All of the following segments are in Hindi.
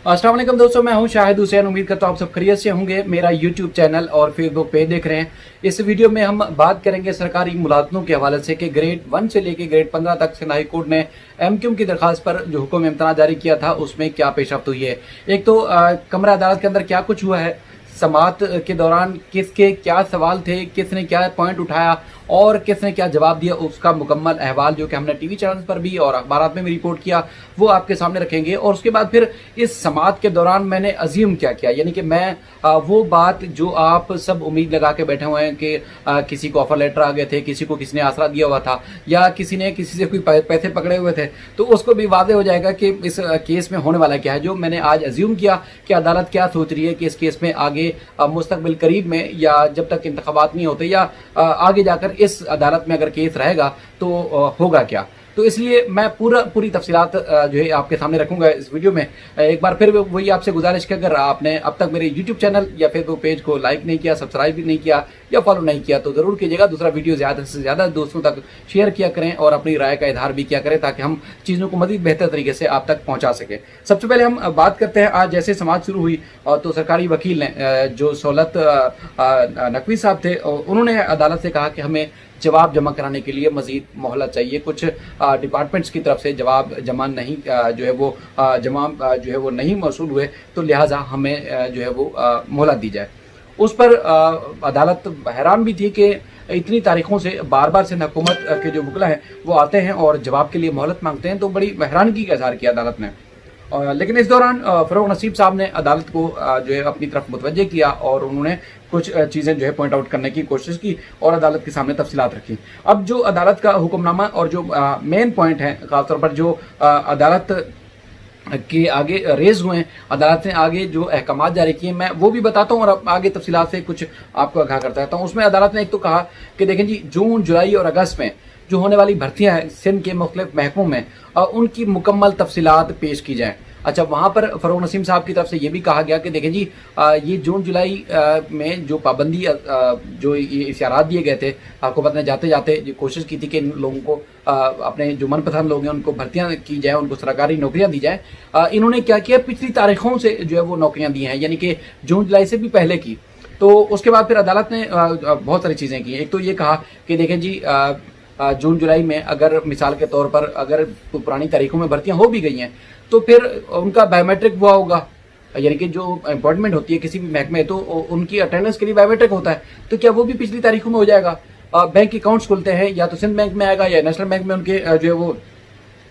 अस्सलाम वालेकुम दोस्तों, मैं हूं शाहिद हुसैन। उम्मीद करता हूं आप सब खैरियत से होंगे। मेरा यूट्यूब चैनल और फेसबुक पेज देख रहे हैं। इस वीडियो में हम बात करेंगे सरकारी मुलाजमों के हवाले से कि ग्रेड 1 से लेकर ग्रेड 15 तक सिंध हाई कोर्ट ने एमक्यूएम की दरखास्त पर जो हुक्म इम्तना जारी किया था उसमें क्या पेशरफ्त हुई है। एक तो कमरा अदालत के अंदर क्या कुछ हुआ है, समाअत के दौरान किसके क्या सवाल थे, किसने क्या पॉइंट उठाया और किसने क्या जवाब दिया, उसका मुकम्मल अहवाल जो कि हमने टीवी चैनल पर भी और अखबारात में भी रिपोर्ट किया वो आपके सामने रखेंगे। और उसके बाद फिर इस समाअत के दौरान मैंने अज्यूम क्या किया, यानी कि मैं वो बात जो आप सब उम्मीद लगा के बैठे हुए हैं कि किसी को ऑफर लेटर आ गए थे, किसी को किसी ने आसरा दिया हुआ था या किसी ने किसी से कोई पैसे पकड़े हुए थे, तो उसको भी वाज़ेह हो जाएगा कि इस केस में होने वाला क्या है। जो मैंने आज अज्यूम किया कि अदालत क्या सोच रही है कि इस केस में आगे मुस्तकबिल करीब में या जब तक इंतखाबात नहीं होते या आगे जाकर इस अदालत में अगर केस रहेगा तो होगा क्या। तो इसलिए मैं पूरी तफसीलात जो है आपके सामने रखूंगा इस वीडियो में। एक बार फिर वही आपसे गुजारिश कि अगर आपने अब तक मेरे यूट्यूब चैनल या फेसबुक पेज को लाइक नहीं किया, सब्सक्राइब भी नहीं किया या फॉलो नहीं किया तो ज़रूर कीजिएगा। दूसरा वीडियो ज़्यादा से ज़्यादा दोस्तों तक शेयर किया करें और अपनी राय का इजहार भी किया करें ताकि हम चीज़ों को मज़ीद बेहतर तरीके से आप तक पहुँचा सकें। सबसे पहले हम बात करते हैं, आज जैसे समाअत शुरू हुई तो सरकारी वकील ने जो सहूलत नकवी साहब थे उन्होंने अदालत से कहा कि हमें जवाब जमा कराने के लिए मजीद मोहलत चाहिए। कुछ डिपार्टमेंट्स की तरफ से जवाब जमा नहीं जो है वो जो है वो नहीं मौसूल हुए, तो लिहाजा हमें जो है वो मोहलत दी जाए। उस पर अदालत हैरान भी थी कि इतनी तारीखों से बार बार सिंध हुकूमत के जो वकला हैं वो आते हैं और जवाब के लिए मोहलत मांगते हैं, तो बड़ी हैरानगी का इजहार किया अदालत ने। लेकिन इस दौरान फ़रोग नसीब साहब ने अदालत को जो है अपनी तरफ मुतवज्जे किया और उन्होंने कुछ चीज़ें जो है पॉइंट आउट करने की कोशिश की और अदालत के सामने तफसीलात रखी। अब जो अदालत का हुक्मनामा और जो मेन पॉइंट है खासतौर पर जो अदालत के आगे रेज हुए हैं, अदालत ने आगे जो अहकाम जारी किए मैं वो भी बताता हूँ और आगे तफसीलात से कुछ आपको आगाह करता रहता हूँ। उसमें अदालत ने एक तो कहा कि देखें जी, जून जुलाई और अगस्त में जो होने वाली भर्तियाँ हैं सिंध के मुख्तलिफ महकमों में उनकी मुकम्मल तफसीलात पेश की जाएँ। अच्छा, वहाँ पर फ़रोग नसीम साहब की तरफ से ये भी कहा गया कि देखें जी, ये जून जुलाई में जो पाबंदी जो ये इशारात दिए गए थे, हुकूमत ने जाते जाते ये कोशिश की थी कि इन लोगों को अपने जो मनपसंद लोग हैं उनको भर्तियाँ की जाए, उनको सरकारी नौकरियाँ दी जाए। इन्होंने क्या किया, पिछली तारीखों से जो है वो नौकरियाँ दी हैं, यानी कि जून जुलाई से भी पहले की। तो उसके बाद फिर अदालत ने बहुत सारी चीज़ें की। एक तो ये कहा कि देखें जी, जून जुलाई में अगर मिसाल के तौर पर अगर पुरानी तारीखों में भर्तियां हो भी गई हैं तो फिर उनका बायोमेट्रिक हुआ होगा, यानी कि जो अपॉइंटमेंट होती है किसी भी महकमे तो उनकी अटेंडेंस के लिए बायोमेट्रिक होता है, तो क्या वो भी पिछली तारीखों में हो जाएगा। बैंक अकाउंट्स खुलते हैं या तो सिंध बैंक में आएगा या नेशनल बैंक में उनके जो है वो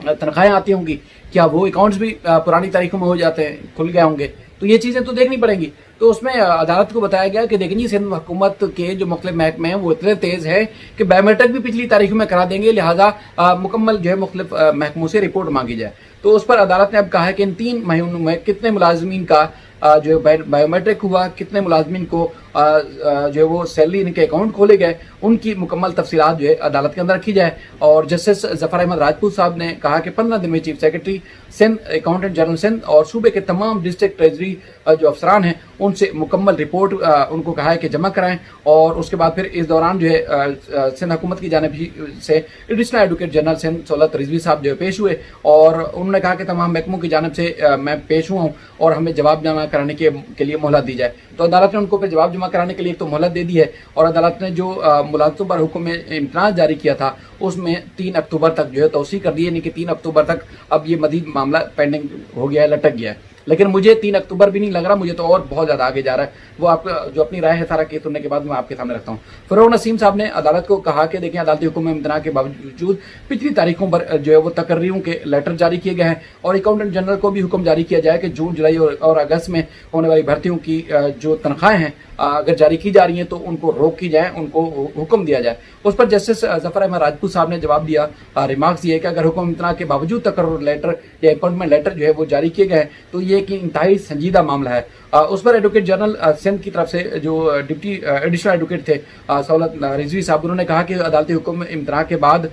तनख्वाहें आती होंगी, क्या वो अकाउंट्स भी पुरानी तारीखों में हो जाते हैं, खुल गए होंगे, तो ये चीज़ें तो देखनी पड़ेंगी। तो उसमें अदालत को बताया गया कि देखिए सिंध हुकूमत के जो मुख्तलिफ महकमे हैं वो इतने तेज़ है कि बायोमेट्रिक भी पिछली तारीखों में करा देंगे, लिहाजा मुकम्मल जो है मुख्तलिफ महकमों से रिपोर्ट मांगी जाए। तो उस पर अदालत ने अब कहा है कि इन 3 महीनों में कितने मुलाजमीन का जो है बायोमेट्रिक हुआ, कितने मुलाजमीन को जो है वो सैलरी इनके अकाउंट खोले गए, उनकी मुकम्मल तफसीलात जो है अदालत के अंदर रखी जाए। और जस्टिस जफ़र अहमद राजपूत साहब ने कहा कि 15 दिन में chief secretary Sindh, accountant general Sindh और सूबे के तमाम डिस्ट्रिक्ट ट्रेजरी जो अफसरान हैं उनसे मुकम्मल रिपोर्ट उनको कहा है कि जमा कराएं। और उसके बाद फिर इस दौरान जो है सिंध हुकूमत की जानिब से एडिशनल एडवोकेट जनरल सिंध सहूलत रिजवी साहब जो है पेश हुए और उन्होंने कहा कि तमाम महकमों की जानिब से मैं पेश हुआ हूँ और हमें जवाब जमा कराने के लिए मोहलत दी जाए। तो अदालत ने उनको फिर जवाब जमा कराने के लिए तो मोहलत दे दी है और अदालत ने जो मुलाजमों पर हुक्म में इम्तनान जारी किया था उसमें 3 अक्टूबर तक जो है तौसीह कर दी है, यानी कि 3 अक्टूबर तक अब ये मजीद मामला पेंडिंग हो गया है, लटक गया है। लेकिन मुझे 3 अक्टूबर भी नहीं लग रहा, मुझे तो और बहुत ज़्यादा आगे जा रहा है। वो आप जो अपनी राय है सारा केस सुनने के बाद मैं आपके सामने रखता हूँ। फ़रोग नसीम साहब ने अदालत को कहा कि देखिए, अदालती हुक्म में इम्तना के बावजूद पिछली तारीखों पर जो है वो तकर्रीरों के लेटर जारी किए गए हैं और अकाउंटेंट जनरल को भी हुक्म जारी किया जाए कि जून जुलाई और अगस्त में होने वाली भर्तियों की जो तनख्वाहें हैं अगर जारी की जा रही हैं तो उनको रोक की जाए, उनको हुक्म दिया जाए। उस पर जस्टिस जफ़र अहमद राजपूत साहब ने जवाब दिया, रिमार्क्स दिए कि अगर हुक्म इम्तना के बावजूद तकर्रुर लेटर या अपॉइंटमेंट लेटर जो है वो जारी किए गए तो ये कि इंतहाई संजीदा मामला है। उस पर एडवोकेट जनरल सिंध की तरफ से जो डिप्टी एडिशनल एडवोकेट थे सहूलत रिजवी साहब, उन्होंने कहा कि अदालती हुक्म इम्तना के बाद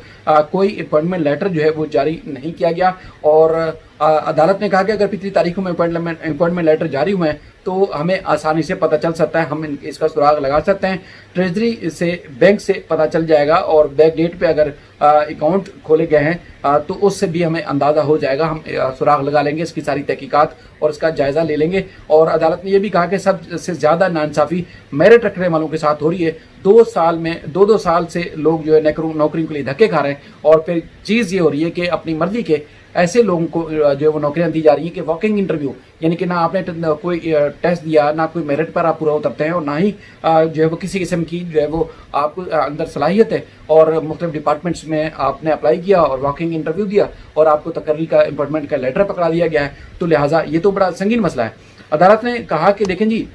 कोई अपॉइंटमेंट लेटर जो है वो जारी नहीं किया गया और अदालत ने कहा कि अगर पिछली तारीखों में अपॉइंटमेंट लेटर जारी हुए हैं तो हमें आसानी से पता चल सकता है, हम इसका सुराग लगा सकते हैं। ट्रेजरी से, बैंक से पता चल जाएगा और बैक डेट पे अगर अकाउंट खोले गए हैं तो उससे भी हमें अंदाज़ा हो जाएगा। हम सुराग लगा लेंगे, इसकी सारी तहकीकात और इसका जायज़ा ले लेंगे। और अदालत ने यह भी कहा कि सबसे ज़्यादा नाइंसाफ़ी मेरिट रखने वालों के साथ हो रही है। 2 साल में 2-2 साल से लोग जो है नौकरी के लिए धक्के खा रहे हैं और फिर चीज़ ये हो रही है कि अपनी मर्जी के ऐसे लोगों को जो है वो नौकरियां दी जा रही हैं कि वॉकिंग इंटरव्यू, यानी कि ना आपने कोई टेस्ट दिया, ना कोई मेरिट पर आप पूरा उतरते हैं और ना ही जो है वो किसी किस्म की जो है वो आपको अंदर सलाहियत है और मुख्तलिफ डिपार्टमेंट्स में आपने अप्लाई किया और वॉकिंग इंटरव्यू दिया और आपको तकर्री का अपॉइंटमेंट का लेटर पकड़ा दिया गया है। तो लिहाजा ये तो बड़ा संगीन मसला है। अदालत ने कहा कि देखें जी,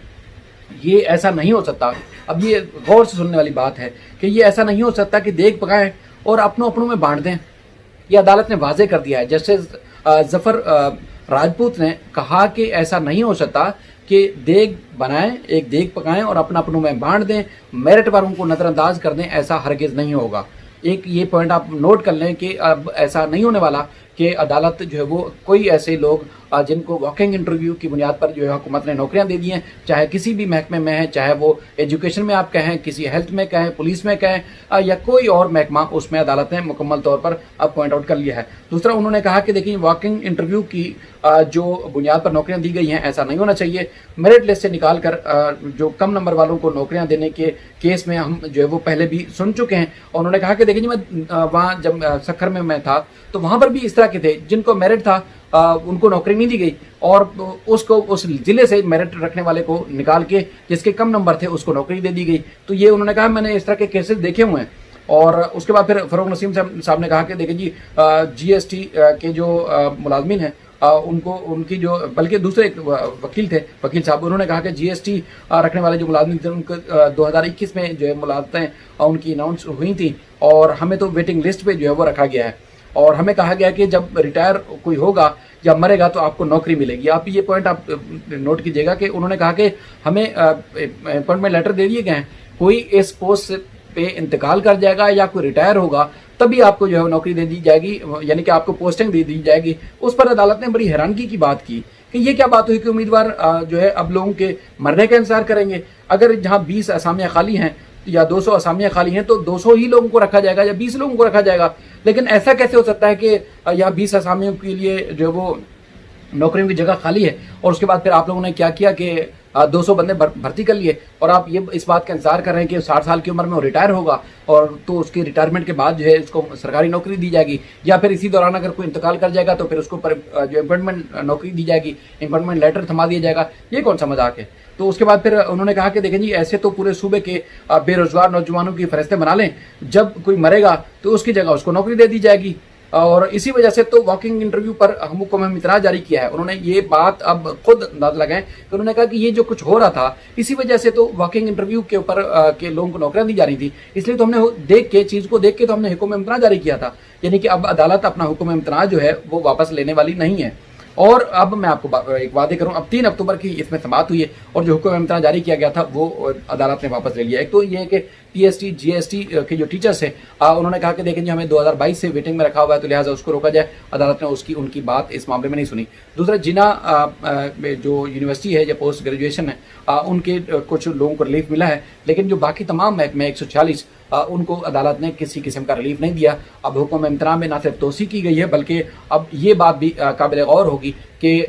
ये ऐसा नहीं हो सकता। अब ये गौर से सुनने वाली बात है कि ये ऐसा नहीं हो सकता कि देख पकाएं और अपनों में बांट दें। ये अदालत ने वाजे कर दिया है। जस्टिस जफर राजपूत ने कहा कि ऐसा नहीं हो सकता कि देग बनाएं, एक देग पकाएं और अपनों में बांट दें, मेरिट वालों को नज़रअंदाज कर दें। ऐसा हरगिज़ नहीं होगा। एक ये पॉइंट आप नोट कर लें कि अब ऐसा नहीं होने वाला कि अदालत जो है वो कोई ऐसे लोग जिनको वॉकिंग इंटरव्यू की बुनियाद पर जो है हुकूमत ने नौकरियां दे दी हैं, चाहे किसी भी महकमे में है, चाहे वो एजुकेशन में आप कहें, किसी हेल्थ में कहें, पुलिस में कहें या कोई और महकमा, उसमें अदालत ने मुकम्मल तौर पर अब पॉइंट आउट कर लिया है। दूसरा, उन्होंने कहा कि देखिए, वॉकिंग इंटरव्यू की जो बुनियाद पर नौकरियां दी गई हैं, ऐसा नहीं होना चाहिए। मेरिट लिस्ट से निकाल कर जो कम नंबर वालों को नौकरियां देने के केस में हम जो है वो पहले भी सुन चुके हैं। और उन्होंने कहा कि देखिए जी, मैं वहाँ जब सखर में मैं था तो वहाँ पर भी इस तरह के थे जिनको मेरिट था उनको नौकरी नहीं दी गई और उसको उस जिले से मेरिट रखने वाले को निकाल के जिसके कम नंबर थे उसको नौकरी दे दी गई। तो ये उन्होंने कहा मैंने इस तरह के केसेस देखे हुए हैं। और उसके बाद फिर फरूक नसीम साहब ने कहा कि देखिए जी, GST के जो मुलाजमीन हैं उनको उनकी जो, बल्कि दूसरे एक वकील थे, वकील साहब, उन्होंने कहा कि GST रखने वाले जो मुलाजमीन थे उनको 2021 में जो है मुलाजमतें उनकी अनाउंस हुई थी और हमें तो वेटिंग लिस्ट पे जो है वो रखा गया है और हमें कहा गया कि जब रिटायर कोई होगा या मरेगा तो आपको नौकरी मिलेगी। आप ये पॉइंट आप नोट कीजिएगा कि उन्होंने कहा कि हमें अपॉइंटमेंट लेटर दे दिए गए हैं, कोई इस पोस्ट पे इंतकाल कर जाएगा या कोई रिटायर होगा तभी आपको जो है नौकरी दे दी जाएगी, यानी कि आपको पोस्टिंग दे दी जाएगी। उस पर अदालत ने बड़ी हैरानगी की बात की कि ये क्या बात हुई कि उम्मीदवार जो है अब लोगों के मरने का इंतजार करेंगे। अगर जहाँ 20 असामियाँ खाली हैं या 200 असामियाँ खाली हैं तो 200 ही लोगों को रखा जाएगा या 20 लोगों को रखा जाएगा। लेकिन ऐसा कैसे हो सकता है कि यहाँ 20 असामियों के लिए जो वो नौकरियों की जगह खाली है और उसके बाद फिर आप लोगों ने क्या किया कि 200 बंदे भर्ती कर लिए और आप ये इस बात का इंतजार कर रहे हैं कि 60 साल की उम्र में वो रिटायर होगा और तो उसकी रिटायरमेंट के बाद जो है उसको सरकारी नौकरी दी जाएगी या फिर इसी दौरान अगर कोई इंतकाल कर जाएगा तो फिर उसको जो अपॉइंटमेंट नौकरी दी जाएगी, अपॉइंटमेंट लेटर थमा दिया जाएगा। ये कौन सा मजाक है। तो उसके बाद फिर उन्होंने कहा कि देखें जी, ऐसे तो पूरे सूबे के बेरोजगार नौजवानों की फहरिस्तें बना लें, जब कोई मरेगा तो उसकी जगह उसको नौकरी दे दी जाएगी। और इसी वजह से तो वॉकिंग इंटरव्यू पर हुक्म में इतराज जारी किया है। उन्होंने ये बात अब खुद अंदाज लगाएं कि उन्होंने कहा कि ये जो कुछ हो रहा था इसी वजह से तो वॉकिंग इंटरव्यू के ऊपर के लोगों को नौकरियां दी जा रही थी, इसलिए तो हमने देख के चीज़ को देख के तो हमने हुक्म में इतराज जारी किया था। यानी कि अब अदालत अपना हुक्म में इतराज जो है वो वापस लेने वाली नहीं है। और अब मैं आपको एक वादे करूं, अब 3 अक्टूबर की इसमें समाप्त हुई है और जो हुक्म इम्तिहान जारी किया गया था वो अदालत ने वापस ले लिया। एक तो ये है कि PST GST के जो टीचर्स हैं उन्होंने कहा कि देखें जी, हमें 2022 से वेटिंग में रखा हुआ है तो लिहाजा उसको रोका जाए। अदालत ने उनकी बात इस मामले में नहीं सुनी। दूसरा, जिना जो यूनिवर्सिटी है या पोस्ट ग्रेजुएशन है उनके कुछ लोगों को रिलीफ मिला है, लेकिन जो बाकी तमाम महकमे 146 उनको अदालत ने किसी किस्म का रिलीफ नहीं दिया। अब हुक्म इम्तिहान में ना सिर्फ तोसी की गई है बल्कि अब ये बात भी काबिल गौर होगी कि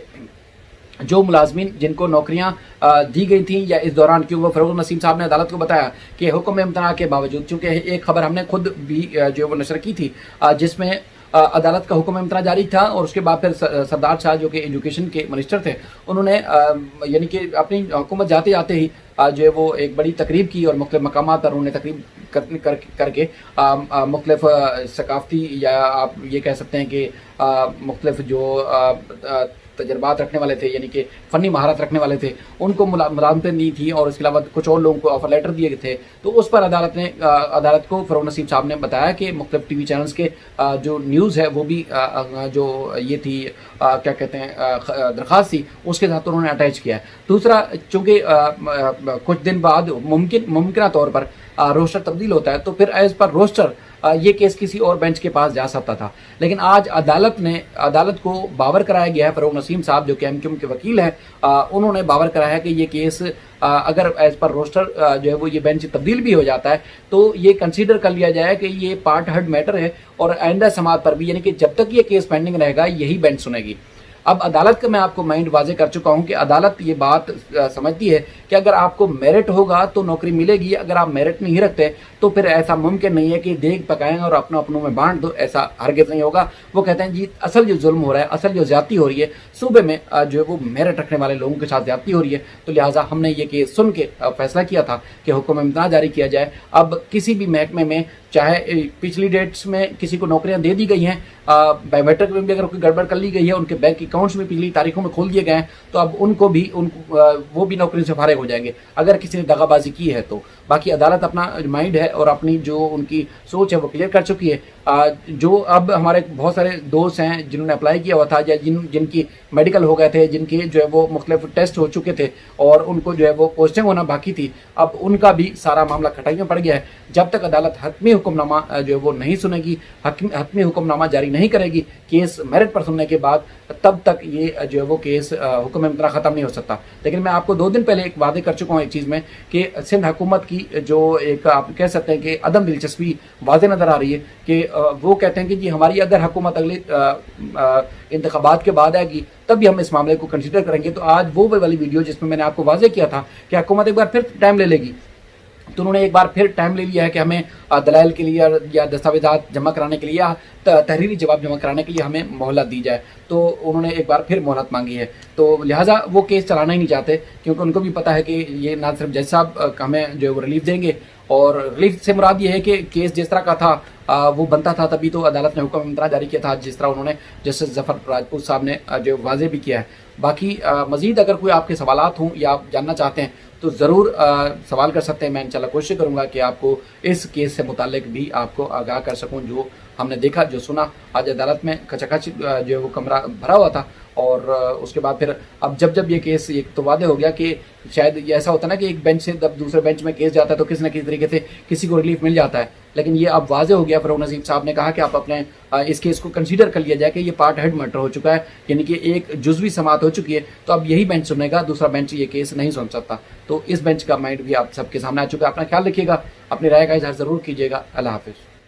जो मुलाजमीन जिनको नौकरियां दी गई थी या इस दौरान, क्योंकि वो फरूक नसीम साहब ने अदालत को बताया कि हुक्म इम्तिहान के बावजूद, चूँकि एक खबर हमने खुद भी जो वो नशर की थी जिसमें अदालत का हुक्म इम्तिहान जारी था और उसके बाद फिर सरदार शाह जो कि एजुकेशन के मिनिस्टर थे उन्होंने यानी कि अपनी हुकूमत जाते जाते ही जो है वो एक बड़ी तकरीब की और मुख्तलिफ मकामात पर उन्होंने तकरीब करके मुख्तलिफ सकाफती या आप ये कह सकते हैं कि मुख्तलिफ जो तजर्बात रखने वाले थे, यानी कि फ़नी महारत रखने वाले थे, उनको मुलाजमतें दी थी और इसके अलावा कुछ और लोगों को ऑफर लेटर दिए थे। तो उस पर अदालत को फरूक नसीम साहब ने बताया कि मुख्तलिफ TV चैनल्स के जो न्यूज़ है वो भी जो ये थी क्या कहते हैं दरख्वास्त थी उसके साथ उन्होंने अटैच किया है। दूसरा, चूँकि कुछ दिन बाद मुमकिन तौर पर रोस्टर तब्दील होता है तो फिर एज़ पर रोस्टर ये केस किसी और बेंच के पास जा सकता था। लेकिन आज अदालत को बावर कराया गया है, फरूक नसीम साहब जो कि एमक्यूएम के वकील हैं, उन्होंने बावर कराया है कि ये केस अगर एज पर रोस्टर जो है वो ये बेंच तब्दील भी हो जाता है तो ये कंसीडर कर लिया जाए कि ये पार्ट हर्ड मैटर है और आइंदा समाअत पर भी, यानी कि जब तक ये केस पेंडिंग रहेगा यही बेंच सुनेगी। अब अदालत का मैं आपको माइंड वाजे कर चुका हूं कि अदालत ये बात समझती है कि अगर आपको मेरिट होगा तो नौकरी मिलेगी, अगर आप मेरिट नहीं रखते तो फिर ऐसा मुमकिन नहीं है कि देख पकाएं और अपनों में बांट दो, ऐसा हरगिज़ नहीं होगा। वो कहते हैं जी असल जो जुल्म हो रहा है, असल जो ज्यादती हो रही है सूबे में जो है वो मेरिट रखने वाले लोगों के साथ ज्यादती हो रही है, तो लिहाजा हमने ये केस सुन के फैसला किया था कि हुक्म इम्तना जारी किया जाए। अब किसी भी महकमे में चाहे पिछली डेट्स में किसी को नौकरियां दे दी गई हैं, बायोमेट्रिक में भी अगर कोई गड़बड़ कर ली गई है, उनके बैंक अकाउंट्स भी पिछली तारीखों में खोल दिए गए हैं, तो अब उनको भी वो भी नौकरी से फारिग हो जाएंगे अगर किसी ने दगाबाजी की है तो। बाकी अदालत अपना माइंड है और अपनी जो उनकी सोच है वो क्लियर कर चुकी है। जो अब हमारे बहुत सारे दोस्त हैं जिन्होंने अप्लाई किया हुआ था या जिनकी मेडिकल हो गए थे, जिनके जो है वो मुख्तलिफ टेस्ट हो चुके थे और उनको जो है वो पोस्टिंग होना बाकी थी, अब उनका भी सारा मामला खटाई में पड़ गया है। जब तक अदालत हतमी हुक्मनामा जो है वो नहीं सुनेगी, हतमी हुक्मनामा जारी नहीं करेगी केस मेरिट पर सुनने के बाद, तब तक ये जो है वो केस हुक्म इम्तना ख़त्म नहीं हो सकता। लेकिन मैं आपको 2 दिन पहले एक वादे कर चुका हूँ एक चीज़ में कि सिंध हुकूमत की जो एक आप कह सकते हैं कि अदम दिलचस्पी वाज़े नज़र आ रही है कि वो कहते हैं कि जी हमारी अगर हुकूमत अगले इंतखाबात के बाद आएगी तब भी हम इस मामले को कंसिडर करेंगे। तो आज वो वाली वीडियो जिसमें मैंने आपको वाजे किया था कि हुकूमत एक बार फिर टाइम ले लेगी, तो उन्होंने एक बार फिर टाइम ले लिया है कि हमें दलाइल के लिए या दस्तावेजात जमा कराने के लिए या तहरीरी जवाब जमा कराने के लिए हमें मोहलत दी जाए, तो उन्होंने एक बार फिर मोहलत मांगी है। तो लिहाजा वो केस चलाना ही नहीं चाहते क्योंकि उनको भी पता है कि ये ना सिर्फ जज साहब हमें जो है वो रिलीफ देंगे, और रिलीफ से मुराद ये है कि केस जिस तरह का था वो बनता था तभी तो अदालत ने हुक्म इम्तना जारी किया था, जिस तरह उन्होंने जस्टिस जफर राजपूत साहब ने जो वाजे भी किया है। बाकी मज़ीद अगर कोई आपके सवालात हों या आप जानना चाहते हैं तो ज़रूर सवाल कर सकते हैं। मैं इंशाल्लाह कोशिश करूँगा कि आपको इस केस से मुतालिक भी आपको आगाह कर सकूँ। जो हमने देखा, जो सुना, आज अदालत में खचाखच जो है वो कमरा भरा हुआ था, और उसके बाद फिर अब जब ये केस एक तो वादे हो गया कि शायद ये ऐसा होता है ना कि एक बेंच से जब दूसरे बेंच में केस जाता है तो किसी न किसी तरीके से किसी को रिलीफ मिल जाता है, लेकिन ये अब वाजे हो गया। फरूक नसीम साहब ने कहा कि आप अपने इस केस को कंसीडर कर लिया जाए कि ये पार्ट हेड मैटर हो चुका है, यानी कि एक जुज़वी समाअत हो चुकी है, तो अब यही बेंच सुनेगा, दूसरा बेंच ये केस नहीं सुन सकता। तो इस बेंच का माइंड भी आप सबके सामने आ चुका है। अपना ख्याल रखिएगा, अपनी राय का इजहार ज़रूर कीजिएगा। अल्लाह हाफिज़।